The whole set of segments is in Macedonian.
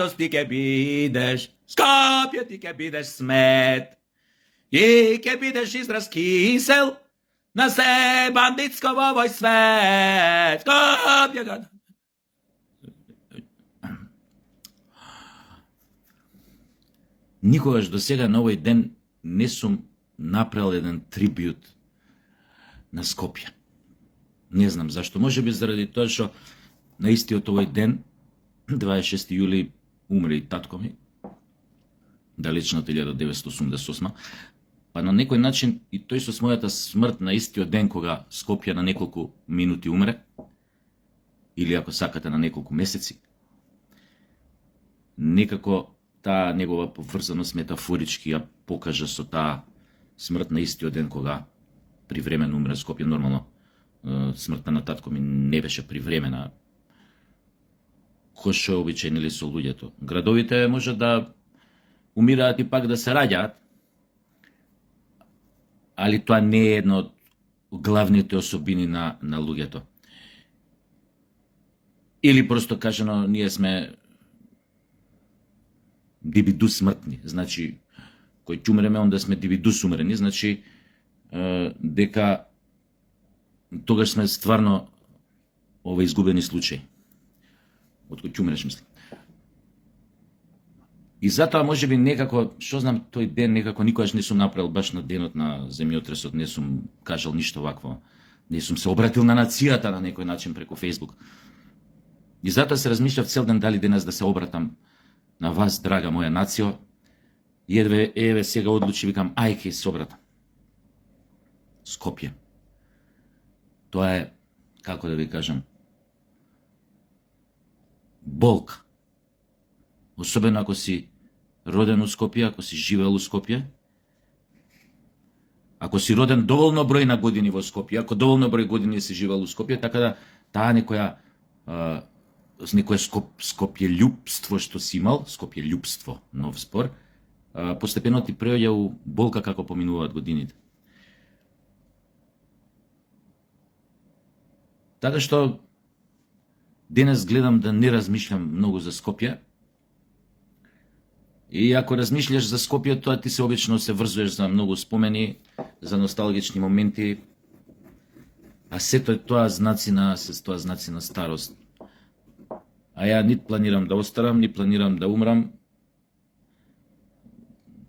радост ти ќе бидеш, Скопје ти ќе бидеш смет, и ќе бидеш израз кисел на се бандитско во овој свет. Скопје град. Никогаш до сега на овој ден не сум направил еден трибют на Скопје. Не знам зашто, може би заради тоа што на истиот овој ден, 26 јули, умре и татко ми, далечната 1988, па на некој начин и тој со својата смрт на истиот ден кога Скопје на неколку минути умре, или ако сакате на неколку месеци, некако таа негова поврзаност метафорички ја покажа со таа смрт на истиот ден кога привремено умре Скопје. Нормално смртта на татко ми не беше привремена, кој што е обичаен или со луѓето. Градовите може да умираат и пак да се раѓаат, али тоа не е една од главните особини на луѓето. Или просто кажано, ние сме дивидус смртни, значи кој ќе умреме, онда сме дивидус умрени, значи дека тогаш сме стварно изгубени случаи. Од кој ќе умреш, мислам. И затоа може би некако, што знам, тој ден некако никогаш не сум направил баш на денот на земјотресот, не сум кажал ништо вакво, не сум се обратил на нацијата на некој начин преку Facebook. И затоа се размишлав цел ден дали денес да се обратам на вас, драга моја нацијо, и еве сега одлучи, викам, ај ке се обратам. Скопје. Тоа е, како да ви кажам, болка. Особено ако си роден у Скопје, ако си живеел у Скопје, ако си роден доволно број на години во Скопје, ако доволно број години си живеел у Скопје, така да таа некоја скопјелюбство што си имал, скопјелюбство, нов збор, постепено ти преоѓа у болка како поминуваат годините. Така што денес гледам да не размишлям многу за Скопје. И ако размишљаш за Скопје, тоа ти се обично се врзуваш за многу спомени, за носталгични моменти, а сето тоа знаци на старост. А ја нит планирам да остарам, ни планирам да умрам,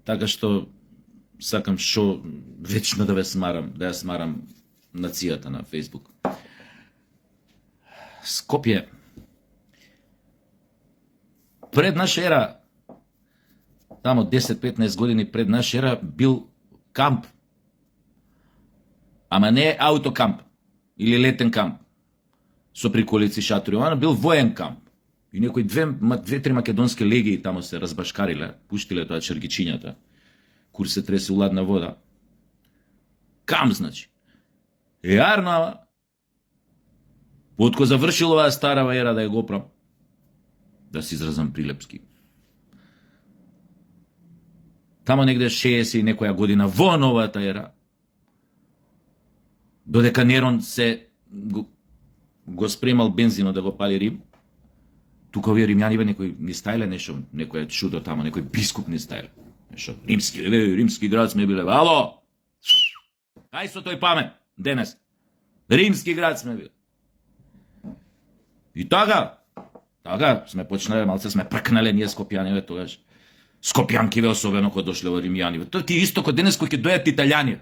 така што сакам шо вечно да ја смарам нацијата на Facebook. Скопје пред наша ера, тамо 10-15 години пред наша ера, бил камп. Ама не аутокамп или летен камп со приколици, шатори, ама бил воен камп. И некои две-три македонски легии тамо се разбашкариле, пуштиле тоа чергичињата. Кур се тресе у ладна вода. Камп, значи. Јарно, ама Отко завршил оваа старава ера да ја го оправам, да се изразам прилепски. Тамо негде 60 и некоја година во новата ера, додека Нерон се го спремал бензино да го пали Рим, тука овие римјаниве некој ни стајле нешто, некој чудо тамо, некој бискуп ни стајле. Нешто, римски град сме биле. Ало! Кај со тој памет денес? Римски град сме биле. И така сме почнале, малце сме пркнале ние скопјаниве тогаш. Скопјанкиве особено кои дошле во римјаниве. Тоа ти исто кој денес кој ќе дојдат италијани.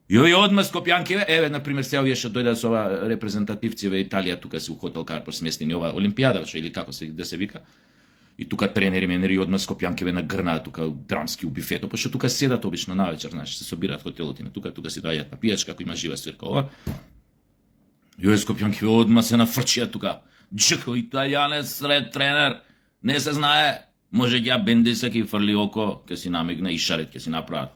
И овие одма скопјанкиве, еве на пример се овие што дојдат со ова репрезентативци во Италија, тука се у хотел Карпос сместени ова олимпијада, што или како се да се вика. И тука тренери менери одма скопјанкиве на грнаат тука драмски у бифето, пошто тука седат обично навечер, знаеш, се собираат хотелот на тука си доаѓаат на пијачка, ако има жива свирка ова. И овие скопјанкиве одма се нафрчија тука. Джко италијанец сред тренер, не се знае, може ќе бендиса ќе фрли око, ќе си намигне и шарет ќе си направат.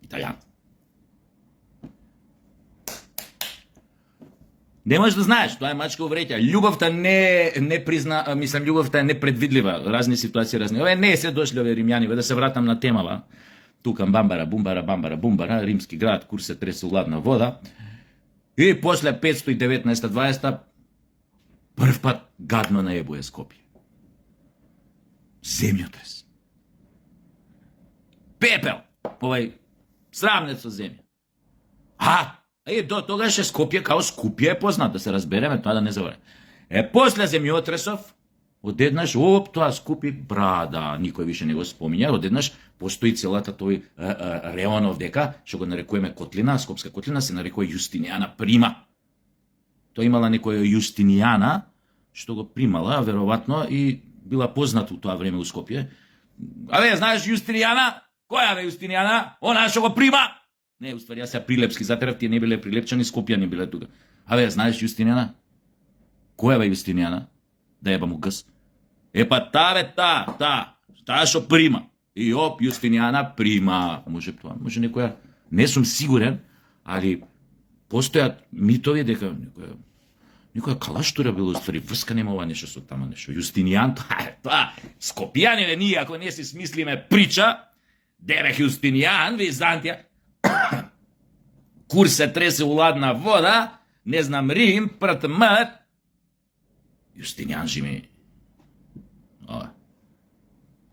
Италијан. Не можеш да знаеш, тоа е мачка увреќа. Љубовта не призна, мислам, љубовта е непредвидлива, разни ситуации, разни. Ове не се дошле овие римјани, да се вратам на темава. Тука бамбара, бумбара, римски град, кур се тресе у ладна вода. И после 519-20 Прв пат гадно наебуе Скопје. Земјотрес. Пепел, срамнет со земја. До тогаш е Скопје као Скупје е познат, да се разбереме, тоа да не забораваме. После земјотресов, одеднаш, тоа Скупи брада, никој више не го спомиња, одеднаш постои целата тој реонов дека, што го нарекуваме котлина, Скопска котлина, се нарекува Јустинијана прима. Тоа имала некоја Јустинијана, што го примала, веројатно, и била позната у тоа време у Скопје. Знаеш Јустинијана? Која бе Јустинијана? Она што го прима? Не, уствари, јас ја прилепски затерав, тие не биле прилепчани, Скопјани биле тука. Знаеш Јустинијана? Која бе Јустинијана? Да еба му гъс. Таа што прима. И Јустинијана прима. Може тоа, може некоја, не сум сигурен, али постојат митови дека некоја калаштура било, уствари, врска нема ова нешто со тама нешто. Јустинијан, тоа, Скопјани, ние, ако не си смислиме прича, Девех Јустинијан, Византија, кур се тресе у ладна вода, не знам, Рим, прт мрт, Јустинијан жими.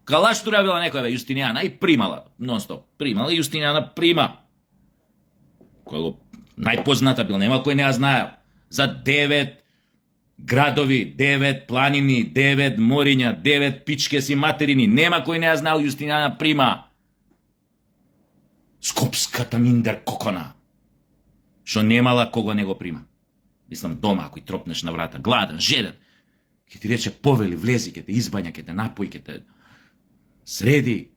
Калаштура била некоја бе Јустинијана и примала, нон-стоп, примала и Јустинијана прима. Кој најпозната бил, нема кој не ја знаел. За 9 градови, 9 планини, 9 мориња, 9 пичке си материни, нема кој не ја знаел Јустинијана прима. Скопската Миндер Кокона, што немала кого не го прима. Мислам, дома, ако и тропнеш на врата, гладен, жеден, ќе ти рече повели, влези, ќе те избања, ќе те напои, ќе те среди.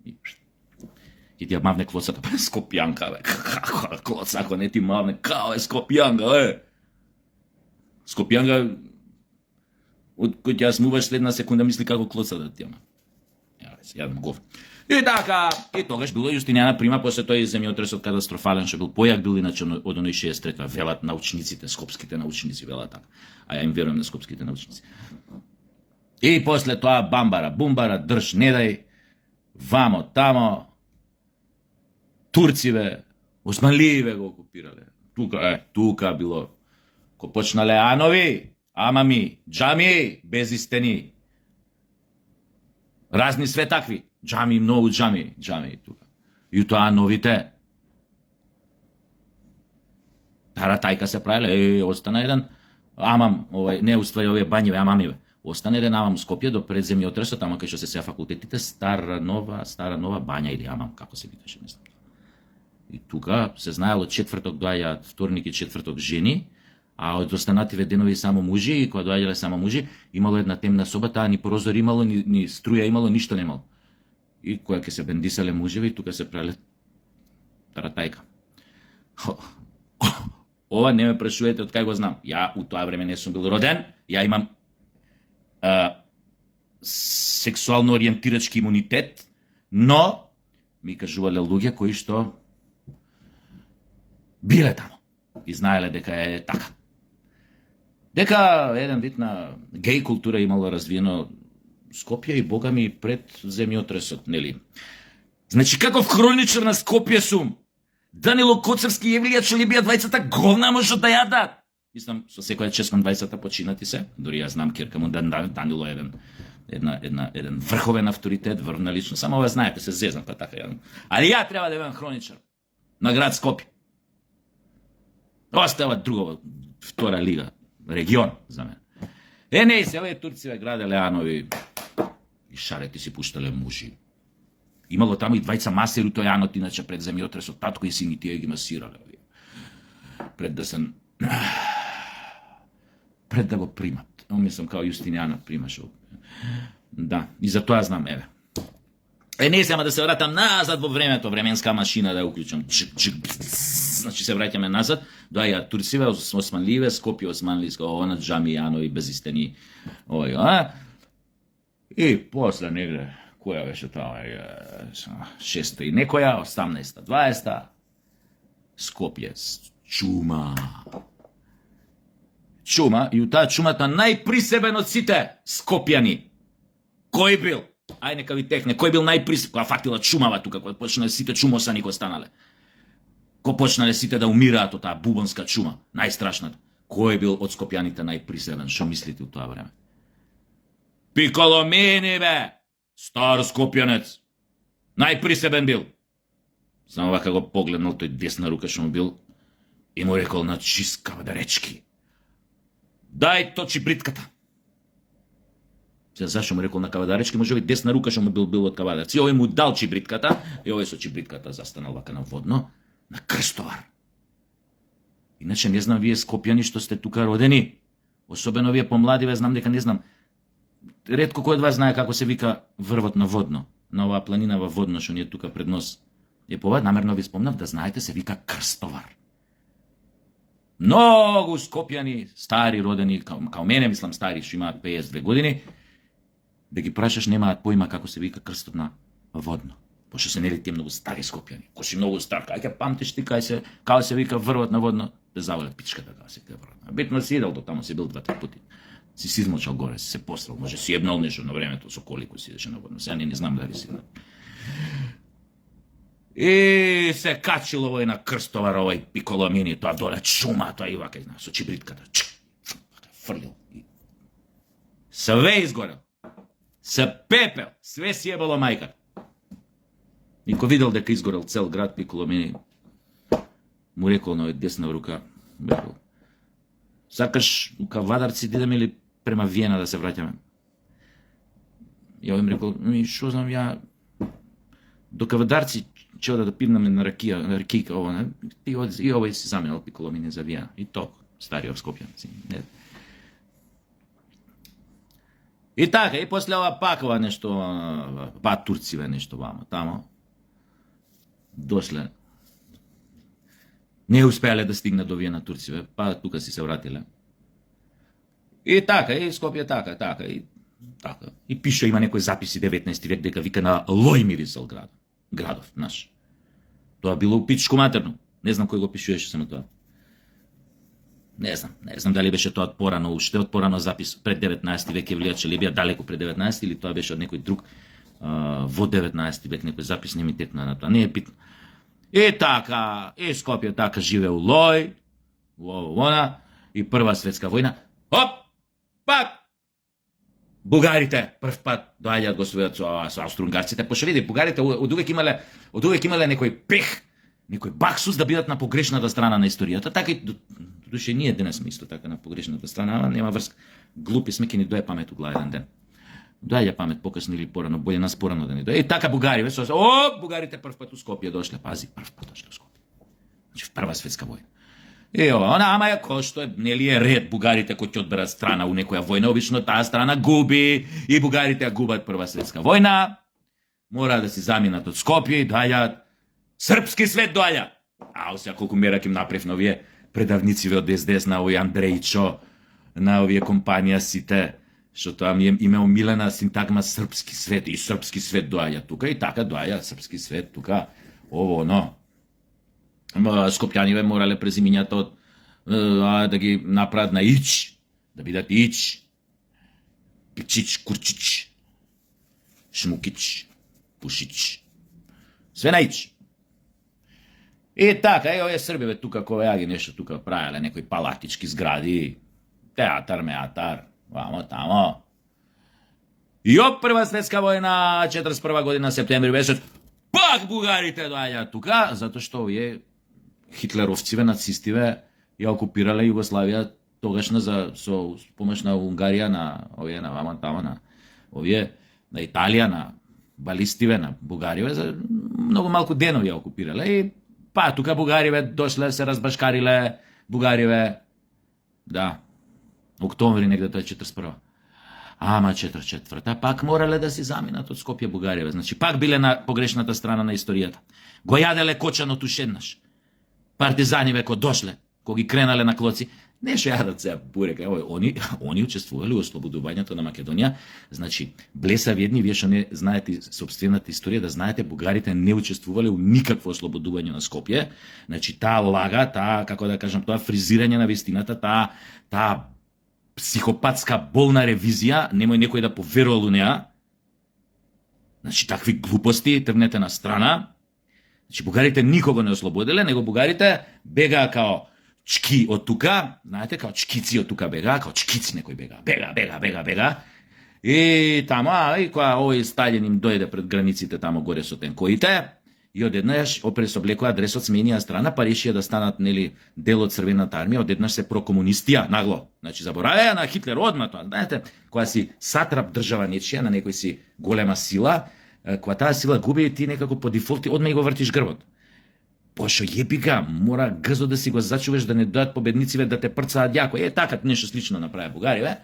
И ти ја мавне клоцата, Скопјанка, бе. Како клоца, ако не ти мавне, као е Скопјанка, бе. Скопјанка, од кој ќе ја смуваш следна секунда, мисли како клоца да ти јама. Јадам гов. И така, и тогаш било Јустинијана прима, после тој земјотресот катастрофален, што бил појак бил иначе од оној 63-та, велат научниците, скопските научници велат така. Ја им верувам на скопските научници. И после тоа бамбара, бумбара, држ, не дај, вамо, тамо, турциве, османливе го окупирале. Тука било, ко почнале анови, амами, џами, без истени. Разни све такви. Џами, многу џами тука. И тоа новите. Таратајка се правиле, остана еден амам, не уствари овие бањиве, амамиве. Остана еден амам Скопје до пред земјотресот, тамо кај што се сеа факултетите, стара нова бања или амам, како се викаше, не знам. И тука се знаело четврток доаѓаат вторник и четврток жени, а од останативе денови само мужи, и кога доаѓале само мужи, имало една темна соба, таа ни прозор имало, ни струја имало, ништо немало. И која ќе се бендисале мужеви, и тука се правиле таратајка. Ова не ме прашувате од кај го знам. Ја у тоа време не сум бил роден, ја имам сексуално ориентирачки имунитет, но ми кажувале луѓе кои што биле тамо и знаеле дека е така. Дека еден вид на геј култура имало развиено Скопје и бога ми пред земјотресот, нели? Значи, каков хроничар на Скопје сум? Данило Коцевски и Евлија Чолибија двајцата говна можат да јадат. Мислам, со секоја чест кон двајцата починати се. Дори ја знам керка му, Данило е еден врховен авторитет, врвна личност. Само ова знаете, се зезнам па така јадам. Али ја треба да бидам хроничар на град Скопје. Остава друго, втора лига, регион за мене. Не, се овие турциве граделе анови и шарети си пуштале мужи. Имало таму и двајца масери тој анот, иначе пред земјотресот, татко и сини тие ги масирале. Пред да се... Пред да го примат. Мислам, као Јустинијана примаше. Да, и за тоа знам, еве. Не, сема да се вратам назад во времето, временска машина да ја уклучам. Значи се враќаме назад, доаѓаат турциве, османливе, Скопје османливско, она џами Јанови без истени. И после негде, која беше тоа, 6 и некоја, 18, 20, Скопје, чума. Чума, и у таа чумата најприсебен од сите скопјани. Кој бил? Ај нека ви техне, кој бил најприсебен? Која фатила чумава тука, која почнале сите чумосани кои станале. Ко почнале сите да умираат од таа бубонска чума, најстрашната. Кој бил од скопјаните најприсебен? Што мислите у тоа време? Пиколомини, бе! Стар скопјанец. Најприсебен бил. Само вака го погледнал тој десна рука што му бил и му рекол на чист кавадаречки: дај то чибритката. Зашо му рекол на кавадаречки? Може би десна рука што му бил од кавадарци. Овој му дал чибритката и овој со чибритката застанал вака на водно, на крстовар. Иначе не знам вие скопјани што сте тука родени, особено вие помладиве, знам дека не знам. Ретко кој од вас знае како се вика врвот на водно, на оваа планина во водно што ни е тука пред нос. Е пова намерно ви спомнав да знаете, се вика крстовар. Многу скопјани, стари родени, као мене, мислам стари, што имаат 52 години, да ги прашаш немаат поима како се вика крстот на водно. Пошто се нели тие многу стари скопјани. Кој си многу стар, кај ќе памтиш ти кај се вика врвот на водно, да завалят пичката кај се вика врвот. Битно си идел до таму, си бил 2-3 пати. Си измочал горе, си се посрал, може си ебнал нешто на времето со колико си идеше на водно. Сега не знам дали си. И се качил овој на крстовар, овој пиколомини, тоа доле шума, тоа и вака, со чибритката. Фрлил. Све изгорел. Се пепел, све си ебало мајка. И ко видел дека изгорел цел град, пиколомини му рекол на овој десна рука, рекол: сакаш у Кавадарци да идеме или према Виена да се враќаме? И овој им рекол: шо знам ја, до Кавадарци ќе ода да пивнаме на ракијка, ово, не? И овој си заменал пиколомини за Виена. И толку, стариот скопјанци. И така, и после ова пак ова нешто, па турциве нешто вамо, тамо, дошле. Не успеале да стигнат до Виена турциве, па тука си се вратиле. И така, и Скопје така, и така. И пише, има некои записи 19 век дека вика на Лојмирисел градов наш. Тоа било пичко матерно. Не знам кој го пишуваше само тоа. Не знам дали беше тоа од порано, уште од порано запис пред 19 век, влијаче ли бија далеко пред 19 или тоа беше од некој друг во 19 век, некој запис не ми текна на тоа, не е битно. И така, и Скопје така живе у Лој, она, и Прва светска војна. Оп! Пак! Бугарите прв пат доаѓаат го својат со австро-унгарците, пошто види, бугарите одувек имале некој пех, некој баксус да бидат на погрешната страна на историјата, така и душе ние денес сме исто така на погрешната страна, ама нема врска. Глупи сме, ќе ни дое памет у глава еден ден. Доаѓа памет покасно или порано, боље нас порано да ни дое. И така бугари, бугарите прв пат у Скопје дошле, пази, прв пат дошле у Скопје. Значи в Прва светска војна. И ова, ама ја кој што е, нели е ред бугарите кои ќе одберат страна у некоја војна, обично таа страна губи и бугарите ја губат Прва светска војна. Мора да се заминат од Скопје и доаѓаат српски свет доаѓа. Сега колку мерак им направив на овие предавнициве од СДС, на овој Андрејчо, на овие компанија сите, што тоа ми е омилена синтагма српски свет, и српски свет доаѓа тука, и така доаѓа српски свет тука, ово, оно. Скопјаниве морале през имињата да ги направат на Ич, да бидат Ич, Пичич, Курчич, Шмукич, Пушич, све на Ич. И така, овие србиве тука, ковеаги нешто тука правеле, некои палатички згради, театар, меатар, вамо, тамо. И од Прва светска војна, 41 година, септември месец, пак бугарите доаѓаат тука, затоа што овие хитлеровциве, нацистиве ја окупирале Југославија тогашна со помош на Унгарија, на овие на вамо тамо, на овие на Италија, на балистиве, на бугариве, за многу малку денови ја окупирале. И па тука бугариве дошле, се разбашкариле, бугариве, да, октомври негде тоа е 41. Ама 44-та, пак морале да си заминат од Скопје бугариве. Значи, пак биле на погрешната страна на историјата. Го јаделе кочанот ушеднаш. Партизаниве ко дошле, ко ги кренале на клоци, не што јадат сега бурека, они учествувале во ослободувањето на Македонија. Значи, блесави едни, вие што не знаете собствената историја, да знаете, бугарите не учествувале у никакво ослободување на Скопје. Значи, таа лага, таа, како да кажам, тоа фризирање на вистината, таа психопатска болна ревизија, немој некој да поверувал у неа. Значи, такви глупости тргнете на страна. Значи, бугарите никого не ослободеле, него бугарите бегаа као чки од тука, знаете, као чкици од тука бега, као чкици некој бега. И тамо, и кога овој Сталин им дојде пред границите тамо горе со тенкоите, и одеднаш опре се облекоа дресот сменија страна, па решија да станат нели дел од Црвената армија, одеднаш се прокомунистија нагло. Значи забораваја на Хитлер одма тоа, знаете, кога си сатрап држава нечија на некој си голема сила, кога таа сила губи, ти некако по дефолт одма и го вртиш грбот. Пошо ебика, мора грзо да си го зачуваш да не дојат победнициве да те прцаат јако. Така нешто слично направи Бугарија.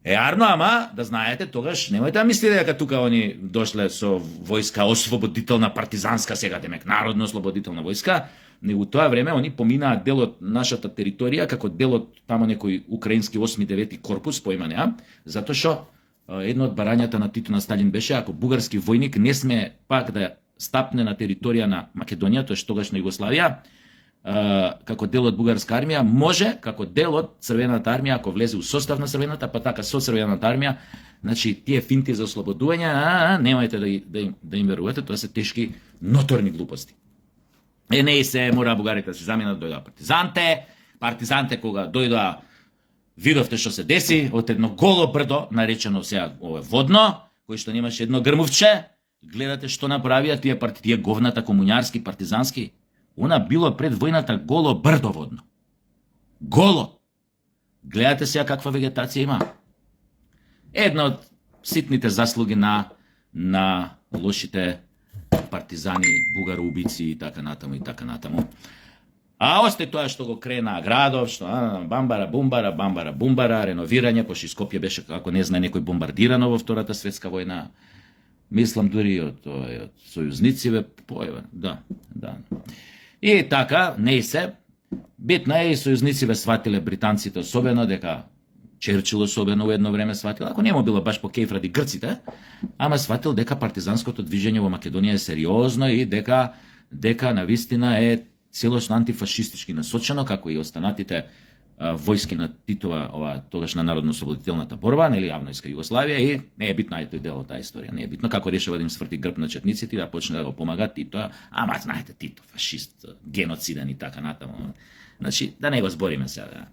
Арно, ама да знаете, тогаш немојте да мислите дека тука они дошле со војска освободителна партизанска, сега демек народно ослободителна војска, него тоа време они поминаат дел од нашата територија како дел од тамо некој украински 8-9 корпус поимања, затоа што едно од барањата на Тито на Сталин беше ако бугарски војник не сме пак да стапне на територија на Македонија, тоа што тогаш на Југославија, како дел од бугарска армија, може како дел од Црвената армија, ако влезе у состав на Црвената, па така со Црвената армија, значи тие финти за ослободување, немајте да им верувате, тоа се тешки ноторни глупости. Не се мора бугарите да се заминат, дојдоа партизанте кога дојдоа, видовте што се деси, од едно голо брдо, наречено сега водно, кој што немаше едно грмувче, гледате што направија тие говната комуњарски, партизански. Она било пред војната голо брдо водно. Голо. Гледате сега каква вегетација има. Една од ситните заслуги на лошите партизани, бугароубици и така натаму. А осте тоа што го крена градов, што бамбара бумбара, реновирање, пошто Скопје беше, ако не знае некој, бомбардирано во Втората светска војна. Мислам дури од сојузнициве, да. И така, не се, битно е и сојузнициве сватиле, британците особено, дека Черчил особено во едно време сватил, ако не му било баш по кејф ради грците, ама сватил дека партизанското движење во Македонија е сериозно и дека навистина е целосно антифашистички насочено, како и останатите војски на Титова, ова тогашна народно-ослободителната борба, нели јавнојска Југославија, и не е битно тој дел од таа историја, не е битно како решава да им сврти грб на четниците и да почне да го помага Тито, ама знаете Тито, фашист, геноциден и така натаму. Значи, да не го збориме сега.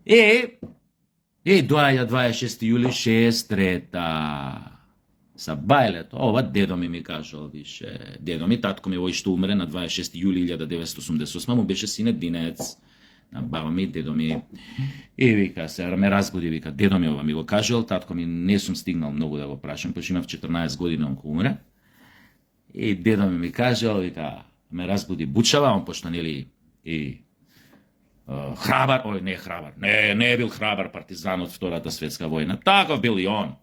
И доаѓа 26 јули 63-та. Са бајлето, ова дедо ми кажал, више, дедо ми, татко ми, овој што умре на 26 јули 1988, му беше синединец. На баба ми, дедо ми, и вика, се ме разбуди, вика, дедо ми ова ми го кажал, татко ми не сум стигнал многу да го прашам, пошто имав 14 години, он умре. И дедо ми кажал, вика, ме разбуди бучава, он пошто нели и храбар, не е бил храбар партизан од Втората светска војна, таков бил и он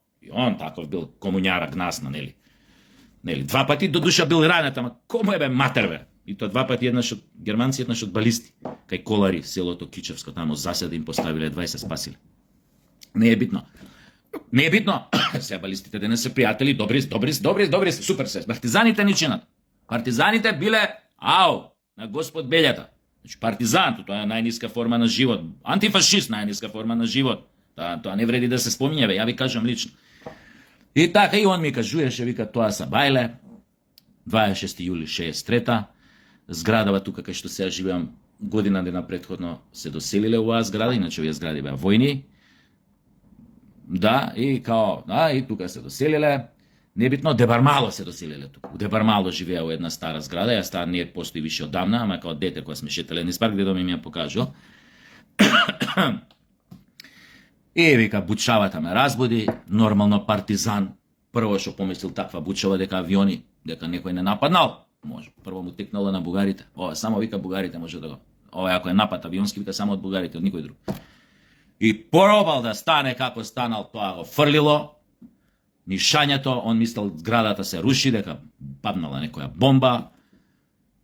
таков бил комуњара гнасна, нели. Два пати до душа бил ранет, ама кому е бе матер бе? И тоа два пати, еднаш од германци, еднаш од балисти. Кај Колари, селото Кичевско, тамо заседа им поставиле, 20 спасиле. Не е битно. Сега балистите денес се пријатели, добри, супер се. Партизаните ни чинат. Партизаните биле, на Господ Белјата. Значи, партизан, тоа е најниска форма на живот. Антифашист, најниска форма на живот. Тоа не вреди да се спомине, бе, ја ви кажам лично. И така, и он ми кажуеше, вика, тоа са бајле, 26 јули 63-та, зградава тука кај што сега живеам, година дена претходно се доселиле оваа зграда, иначе овие згради беа војни. Да, и тука се доселиле. Небитно, Дебармало се доселиле тука. У Дебармало живеа во една стара зграда, ја стара не постои више одамна, ама као дете кога сме шетале низ парк, дедо ми ја покажал. И вика, бучавата ме разбуди, нормално партизан. Прво што помислил таква бучава дека авиони, дека некој не нападнал. Може, прво му текнало на бугарите. Само вика бугарите може да го. Ако е напад авионски, вика само од бугарите, од никој друг. И пробал да стане како станал, тоа го фрлило. Нишањето, он мислел зградата се руши, дека паднала некоја бомба.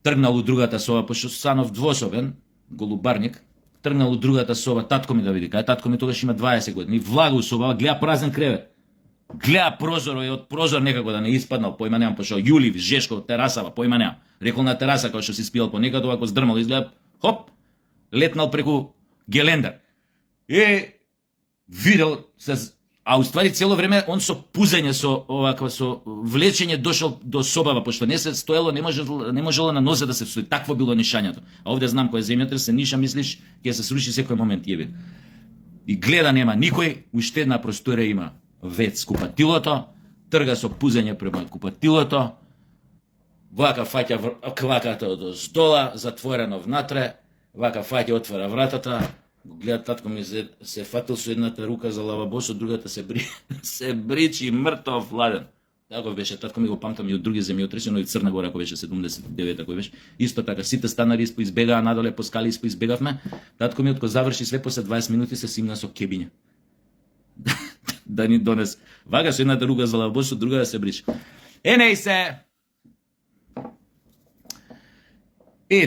Тргнал у другата соба, пошто станов двособен, голубарник. Тргнал у другата соба, татко ми да види, кај татко ми тогаш има 20 години, влага у соба, гледа празен кревет. Гледа прозор и од прозор некако да не испаднал, поима немам, пошто Јули Жешко од терасава, поима немам. Рекол на тераса кога што си спиел понекаду, ако здрмал, изгледа, хоп, летнал преку гелендер. И видел се А уствари цело време он со пузење, со влечење дошол до собава, пошто не се стоело, не можело на нозе да се стои. Такво било нишањето. А овде знам кој е земјотрес, се ниша мислиш, ќе се сруши секој момент јеби. И гледа нема никој, уште една просторија има вец купатилото, трга со пузење према купатилото, вака фаќа кваката од стола, затворено внатре, вака фаќа отвора вратата, гледа татко ми се фатил со едната рука за лавабо, со другата се бричи мртов ладен. Таков беше, татко ми го памтам и од други земјотреси, но и Црна Гора кој беше 79-та кој беше. Исто така, сите станари испоизбегаа надоле по скали, испоизбегавме. Татко ми откој заврши све после 20 минути се симна со кебиња. Да ни донес. Вага со едната рука за лавабо, со другата се бричи. Енеј се.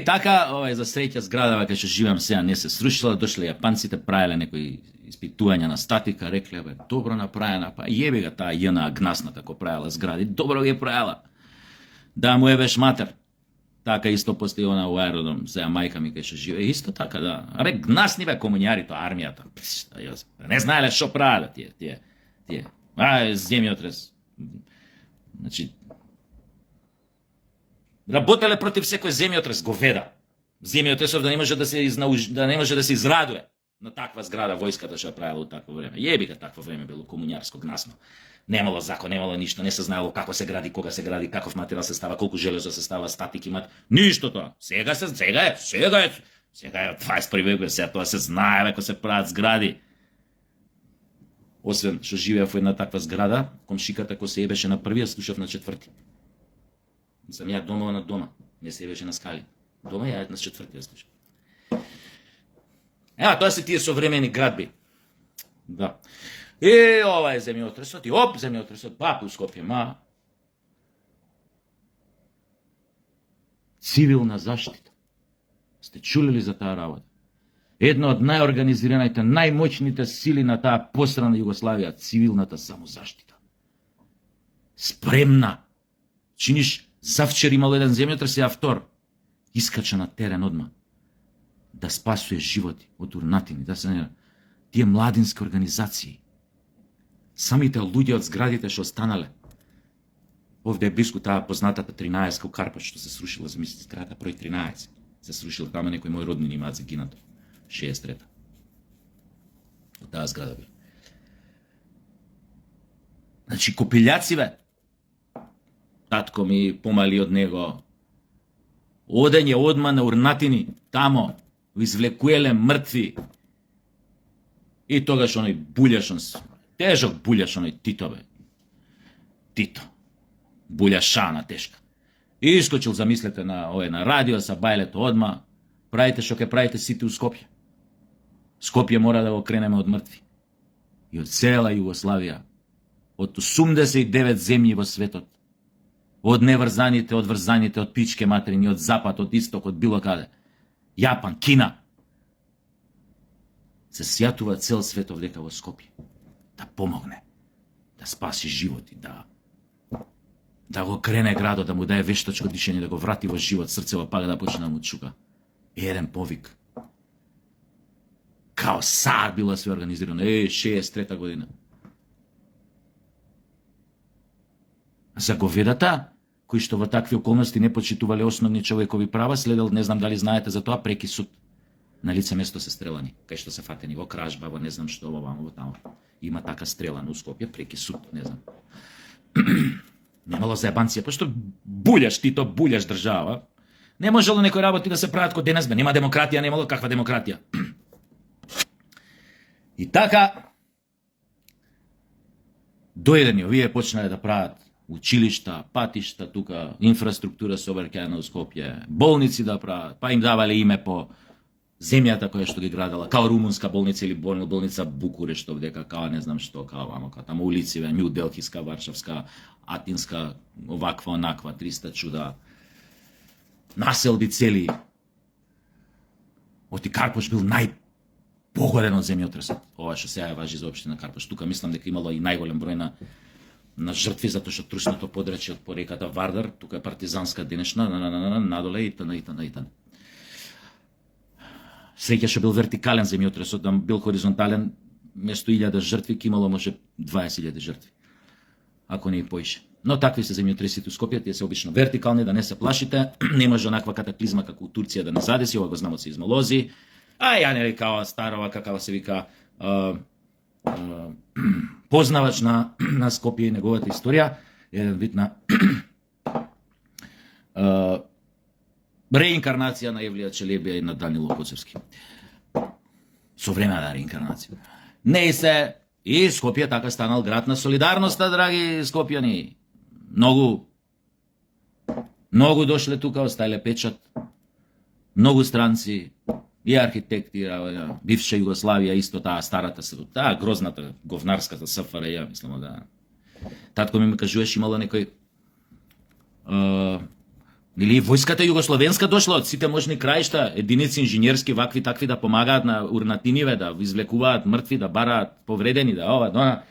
Така, за среќа зградава кај што живеам сега не се срушила, дошле јапанците, правеле некои испитувања на статика, рекле, добро направена, па јеби га таа јна гнасната кој правела згради, добро ги правела. Да му ебеш матер. Така исто постои она у аеродром, сега мајка ми кај што живее, исто така, да. Абе, гнасни бе комуњари, тоа армијата. Не знаеле што правеле тие. Земјотрес. Значи, работеле против секој земјотрес, говеда. Земјотресов да не може да се израдуе на таква зграда војската што правела у такво време. Јеби га такво време било комуњарско, гнасно. Немало закон, немало ништо, не се знаело како се гради, кога се гради, каков материјал се става, колку железо се става, статик имат. Ништо тоа. Сега е 21 век, сега тоа се знае како се прават згради. Освен што живеев во една таква зграда, комшиката кој се ебеше на првиот, слушав на четврти. Сам ја домова на дома, не се ебеше на скали. Дома ја на четвртиот слушав. Тоа се тие современи градби. Да. Ова е земјотресот, земјотресот, папу Скопје, цивилна заштита. Сте чули ли за таа работа? Една од најорганизираните, најмоćните сили на таа посрана Југославија, цивилната самозаштита. Спремна. Чиниш, завчер имал еден земјотрес и автор. Искача на терен одма. Да спасуе животи од урнатини, да се не... Тие младински организации. Самите луѓе од зградите што останале. Овде е близко таа познатата 13 у Карпач што се срушила, замислите зградата број 13. Се срушила, тама некои мои роднини имаат загинато. 63-та. Од таа зграда бил. Значи, копилјаци бе. Татко ми помали од него. Одење одма на урнатини, тамо, извлекуеле мртви. И тогаш оној булјаш, тежок булјаш, оној Тито бе. Тито. Булјашана тешка. И искочил, замислете, на радио, са бајлето одма, правите што ке правите сите у Скопје. Скопје мора да го кренеме од мртви. И од цела Југославија. Од 89 земји во светот. Од неврзаните, од врзаните, од пичке материни, од запад, од исток, од било каде. Јапан, Кина. Се сјатува цел светов дека во Скопје. Да помогне. Да спаси животи, да го крене градот, да му даде вештачко дишење, да го врати во живот, срцево пак да почне да му чука. Еден повик. Као сад било све организирано. 63-та година. За говедата, кои што во такви околности не почитувале основни човекови права, следел, не знам дали знаете за тоа, преки суд. На лице место се стрелани, кај што се фатени во кражба, во не знам што, во тамо. Има така стрелано у Скопје, преки суд, не знам. Немало заебанција, пошто булјаш ти то, булјаш држава. Не можело некои работи да се прават ко денес, бе. Нема демократија, немало каква демократија. И така, дојдени, овие почнале да прават училишта, патишта, тука, инфраструктура се обркаја на Скопје, болници да прават, па им давале име по земјата која што ги градала, као румунска болница или болница Букурешт овдека, као не знам што, као тамо улици, Нью Делхиска, Варшавска, Атинска, оваква, онаква, 300 чуда, населби цели. Оти Карпош бил најпогоден од земјотресот. Ова што сега важи за општина Карпош. Тука мислам дека имало и најголем број на жртви, затоа што труснато подречје од пореката Вардар, тука е партизанска денешна, надоле и тана. Среќа што бил вертикален земјотресот, да бил хоризонтален, место 1000 жртви ќе имало може 20.000 жртви. Ако не и поише. Но такви се земјотресите у Скопје, тие се обично вертикални, да не се плашите, не може онаква катаклизма како у Турција да не задеси, ова го знам од сеизмолози. А ја не рекава старова, какава се вика, познавач на Скопје и неговата историја, еден вид на реинкарнација на Евлија Челебија и на Данило Коцевски. Современа реинкарнација. Не и се, и Скопје така станал град на солидарноста, драги скопјани. Многу дошле тука, оставиле печат. Многу странци и архитекти, бивша Југославија, исто таа старата, таа грозната говнарската СФРЈ, мислам да. Татко ми кажуваш имало некој или војската југословенска дошла од сите можни краишта, единици инженерски вакви такви да помагаат на урнатиниве, да извлекуваат мртви, да бараат повредени, да ова, дона.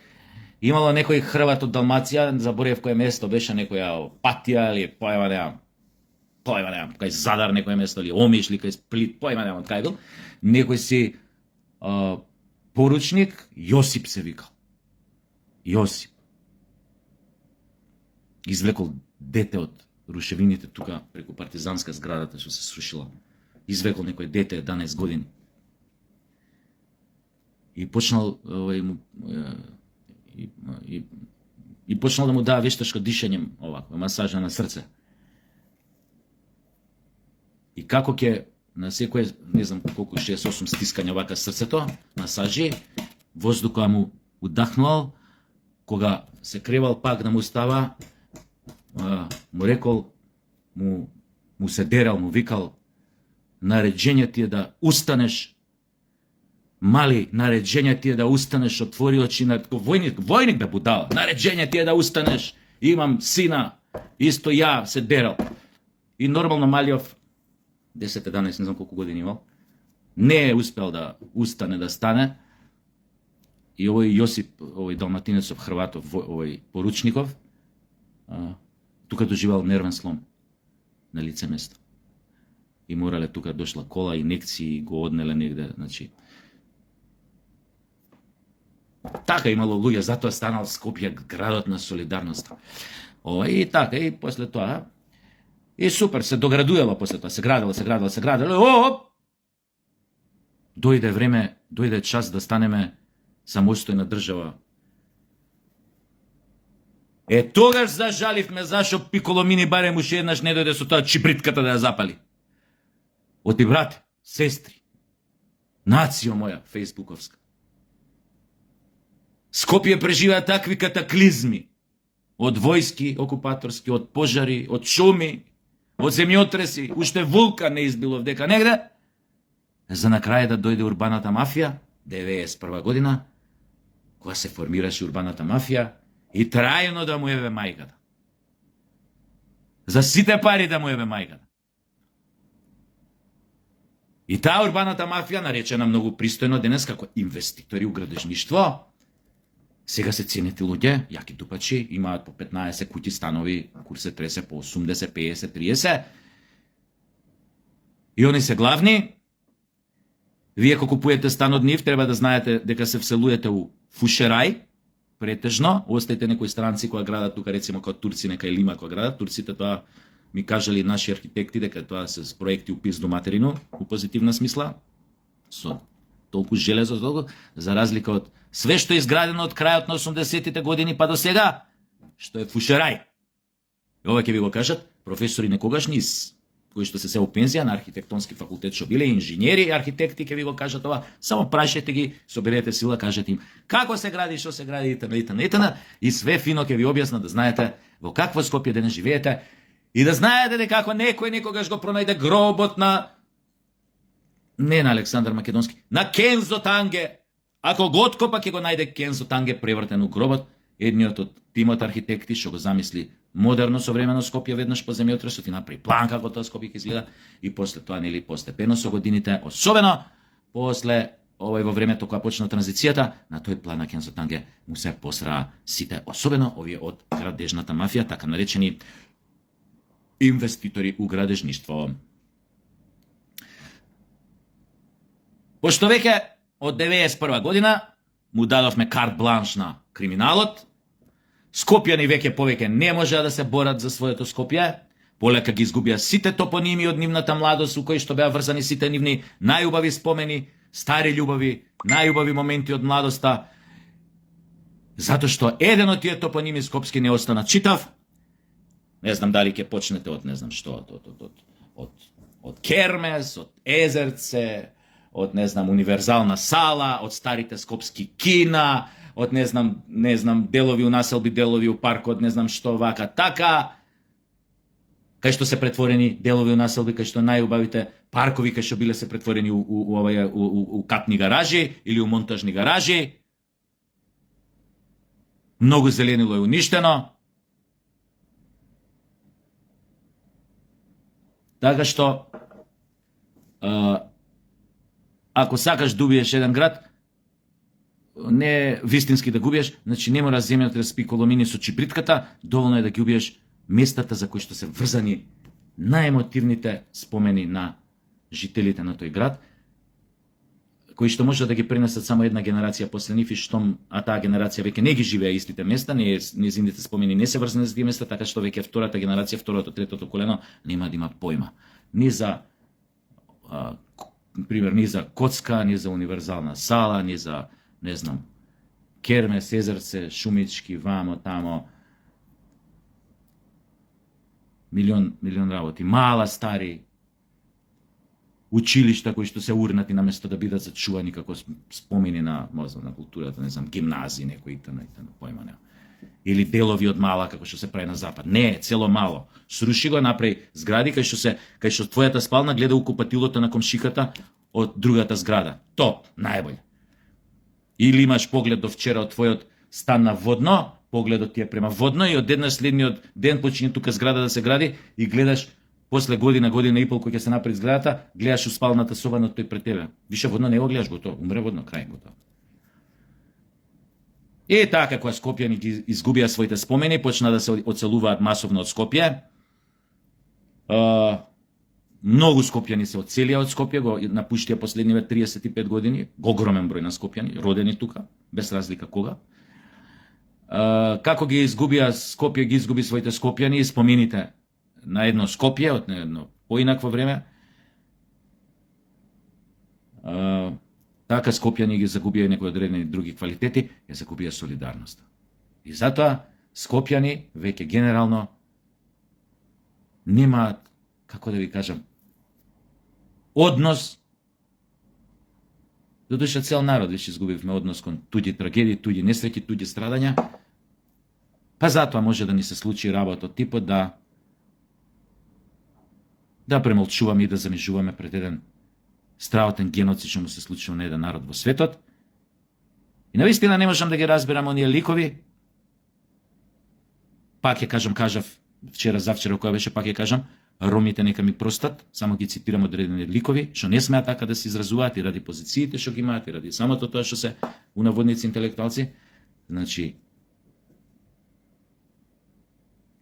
Имало некој Хрват од Далмација, заборев кое место беше, некоја Патија или појма немам, кај Задар некој место или Омиш или кај Сплит, појма немам кај бил. Некој си поручник, Јосип се викал. Јосип. Извлекол дете од рушевините тука преку партизанска зградата што се срушила. Извлекол некој дете 11 години. И почнал и почнал да му дава вештачко дишење, овако, масажа на срце. И како ќе на секој, не знам колку, 6-8 стискања вака срцето, масажи, воздуха му удахнувал, кога се кревал пак да му става, му рекол, му се дерал, му викал, нареđenje ти е да устанеш, мали, нареđenje ти е да устанеш, отвори очи на војник бе будала, нареđenje ти е да устанеш, имам сина, исто ја се дерал. И нормално малиов, 10-11, не знам колку години имал, не е успел да устане, да стане. И овој Јосип, овој далматинецов, Хрватов, овој поручников, тука доживал нервен слом на лице место. И морале тука дошла кола, инекции, го однеле негде, значи. Така имало луѓе, затоа станал Скопје градот на солидарноста. И така, и после тоа, и супер, се доградувало после тоа, се градило, дојде време, дојде час да станеме самостојна држава. Тогаш зажаливме зашо Пиколомини барем уште еднаш не дојде со тоа чипритката да ја запали. Оти брате, сестри, нацијо моја фейсбуковска. Скопје преживеа такви катаклизми од војски окупаторски, од пожари, од шуми, од земјотреси, уште вулкан не избило вдека негде, за на крај да дојде урбаната мафија, 91 година, кога се формираше урбаната мафија, и трајно да му еве мајката. За сите пари да му еве мајката. И таа урбаната мафија, наречена многу пристојно денес како инвеститори у градежништво, сега се ценети луѓе, јаки тупачи, имаат по 15 куќи, станови, курс се тресе по 80, 50, 30. И они се главни. Вие кога купуете стан од нив, треба да знаете дека се вселуете у фушерај, претежно, остајте некои странци кои градат тука, рецимо како турци, нека и Лима кои градат. Турците тоа ми кажали наши архитекти дека тоа се проекти упис до материну, у позитивна смисла, со толку железо, толку, за разлика од све што е изградено од крајот на 80-тите години па до сега, што е фушерај. И ова ќе ви го кажат професори некогашни, кои што се у пензија на архитектонски факултет, што биле инженери и архитекти, ќе ви го кажат ова, само прашајте ги, соберете сила, кажете им како се гради, што се гради, итн. И све фино ќе ви објаснат да знаете во какво Скопје денес живеете и да знаете дека ако некој некогаш го пронајде гробот на не на Александар Македонски, на Кензо Танге, ако го откопа ќе го најде Кензо Танге превртен у гробот, едниот од тимот архитекти што го замисли модерно современо Скопје веднаш по земјотресот и направи план како тоа Скопје ќе изгледа и после тоа нели постепено со годините, особено после во времето кога почна транзицијата, на тој план на Кензо Танге му се посраа сите, особено овие од градежната мафија, така наречени инвеститори у градежништво. Пошто веќе од 91 година му дадовме карт бланш на криминалот. Скопјани веќе повеќе не можеа да се борат за своето Скопје. Полека ги изгубија сите топоними од нивната младост, у кои што беа врзани сите нивни најубави спомени, стари љубави, најубави моменти од младоста. Затоа што еден од тие топоними скопски не остана читав. Не знам дали ќе почнете од не знам што, од Кермес, од Езерце, од не знам универзална сала, од старите скопски кина, од не знам делови у населби, делови у паркот, не знам што вака така, кај што се претворени делови у населби, кај што најубавите паркови кај што биле се претворени у катни гаражи или у монтажни гаражи. Многу зеленило е уништено. Така што ако сакаш да убиеш еден град, не вистински да го убиеш, значи не мора земјата да спи коломини со чипритката, доволно е да ги убиеш местата за кои што се врзани најемотивните спомени на жителите на тој град, кои што може да ги пренесат само една генерација после нив, а таа генерација веќе не ги живее истите места, незините спомени не се врзани за тие места, така што веќе втората генерација, второто, третото колено нема да има појма ни за пример, ни за коцка, ни за универзална сала, ни за не знам Кермес, Езерце, Шумички, вамо, тамо, милион работи, мала, стари, училишта кои што се урнати на место да бидат зачувани како спомени на културата, не знам, гимназии, некои итн, појма нема. Или делови од мала како што се прави на запад. Не, цело мало. Сруши го, направи згради кај што твојата спална гледа у купатилото на комшиката од другата зграда. Топ, најбоље. Или имаш поглед до вчера од твојот стан на водно, погледот ти е према водно и одеднаш следниот ден почине тука зграда да се гради и гледаш после година и пол кој ќе се направи зградата, гледаш у спалната соба на тој пред тебе. Више водно не го гледаш, готово, умре водно, крај, готово. И така, кога скопјани ги изгубија своите спомени, почна да се оцелуваат масовно од Скопје. Многу скопјани се одселија од Скопје, го напуштија последниве 35 години, огромен број на скопјани, родени тука, без разлика кога. Како ги изгубија Скопје, ги изгуби своите скопјани и спомените на едно Скопје, од едно поинакво време. Така скопјани ги загубија некои одредени други квалитети, ја загубија солидарноста. И затоа скопјани веќе генерално немаат, како да ви кажам, однос, додуша цел народ веќе изгубивме однос кон туѓи трагедии, туѓи несреќи, туѓи страдања, па затоа може да ни се случи работа од типот да премолчуваме и да замижуваме пред еден страхотен геноцид што му се случува на еден народ во светот. И навистина не можам да ги разберам оние ликови. Пак ја кажав вчера, завчера која беше, пак ја кажам, ромите нека ми простат, само ги цитирам одредени ликови, што не смеат така да се изразуваат и ради позициите што ги имаат, и ради самото тоа што се унаводници интелектуалци. Значи,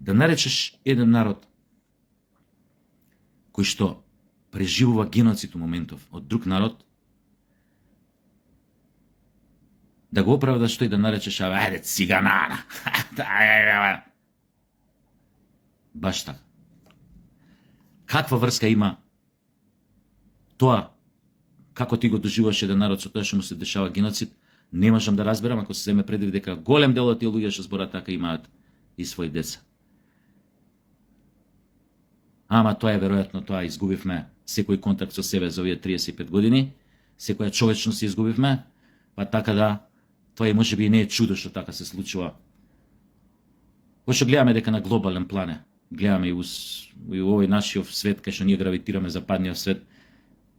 да наречеш еден народ кој што преживува геноцид у моментов од друг народ, да го оправдаш тој да наречеш ајде циганана. Баш така. Каква врска има тоа, како ти го доживуваш еден народ со тоа што му се дешава геноцид, не можам да разберам ако се земе предвид дека голем дел од тие луѓе што зборат така имаат и своји деца. Ама тоа е веројатно, тоа изгубивме секој контакт со себе за овие 35 години, секоја човечност изгубивме, па така да, тоа и можеби и не е чудо што така се случува. Пошто гледаме дека на глобален план е, гледаме и у овој нашиот свет, кај што ние гравитираме западниот свет,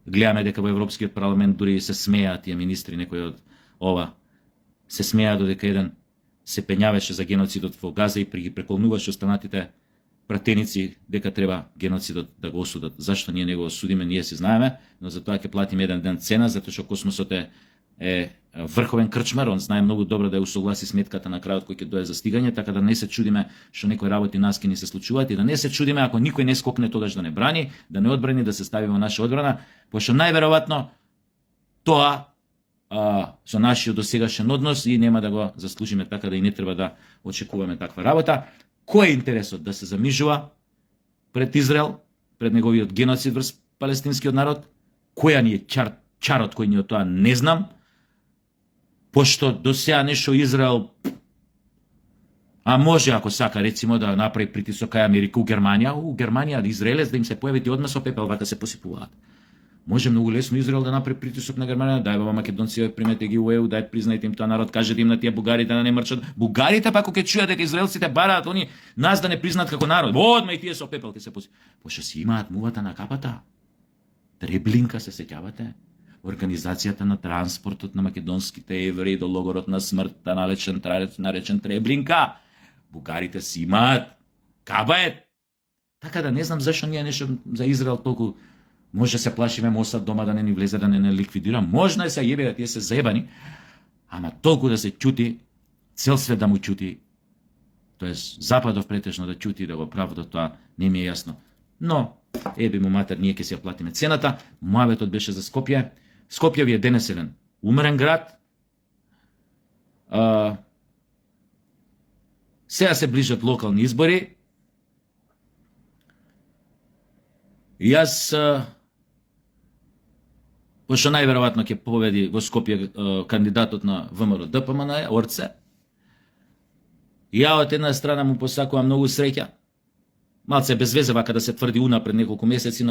гледаме дека во Европскиот парламент дури се смеат тие министри, некои од ова, се смеат додека еден се пењавеше за геноцидот во Газа и ги преколнуваше останатите пратеници дека треба геноцидот да го осудат. Зашто ние не го осудиме, ние се знаеме, но за тоа ќе платиме еден ден цена, затоа што космосот е врховен крчмар, он знае многу добро да ја усогласи сметката на крајот кој ќе дое за стигање, така да не се чудиме што некои работи нас ќе ни се случуваат и да не се чудиме ако никој не скокне тогаш да не брани, да не одбрани, да се стави во наша одбрана, пошто најверојатно тоа со нашиот досегашен однос и нема да го заслужиме, така да и не треба да очекуваме таква работа. Кој е интересот да се замижува пред Израел, пред неговиот геноцид врз палестинскиот народ? Која ни е чарот кој ни од тоа не знам, пошто до сега нешто Израел, а може ако сака рецимо да направи притисок кај Америка у Германија, Израелец да им се појави и одма со пепел вака се посипуваат. Може многу лесно Израел да направи притисок на Германија, дај баба македонци, примете ги у ЕУ, дај признајте им тоа народ, кажете им на тие бугарите да не мрчат. Бугарите пак кога чујат дека израелците бараат они нас да не признаат како народ, одма и тие со пепел ќе се посипуваат. Пошто си имаат мувата на капата. Треблинка се сеќавате? Организацијата на транспортот на македонските евреи до логорот на смртта, наречен Треблинка. Бугарите си имаат кабает. Така да не знам зашо ние нешто за Израел толку може се плашиме Мосад дома да не ни влезе, да не ликвидира. Можно е се јебе да тие се заебани, ама толку да се чути, цел свет да му чути, тоест Западов претежно да чути да го правда, тоа не ми е јасно. Но, еби му матер, ние ќе си ја платиме цената. Муабетот беше за Скопје. Скопје ви е денеселен умрен град. Сега се ближат локални избори. И јас, пошто најверојатно ќе победи во Скопје кандидатот на ВМРО ДПМН, Орце, ја од една страна му посакувам многу среќа. Малце без везе вака да се тврди унапред неколку месеци,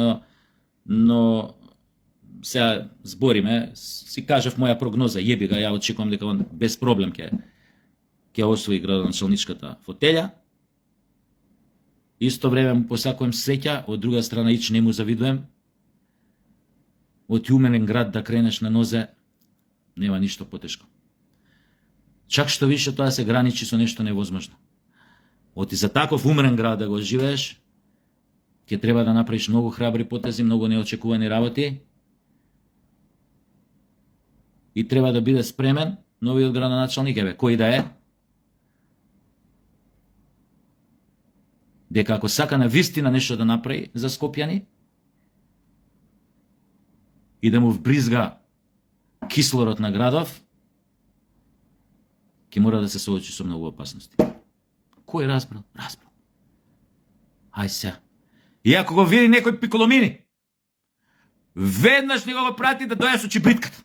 но сега збориме, си кажав моја прогноза, јеби га, ја очекувам дека он без проблем ќе освои градоначалничката фотелја. Исто време му посакувам среќа, од друга страна ич не му завидувам. Од уменен град да кренеш на нозе, нема ништо потешко. Чак што више тоа се граничи со нешто невозможно. Оти за таков умрен град да го живееш, ќе треба да направиш многу храбри потези, многу неочекувани работи и треба да биде спремен новиот градоначалник, кој да е, дека ако сака на вистина нешто да направи за скопјани и да му вбризга кислород на градов, ќе мора да се соочи со многу опасности. Кој разбрал? Разбрал. Ај се. И ако го види некој пиколомини, веднаш не го прати да доја со чибритката.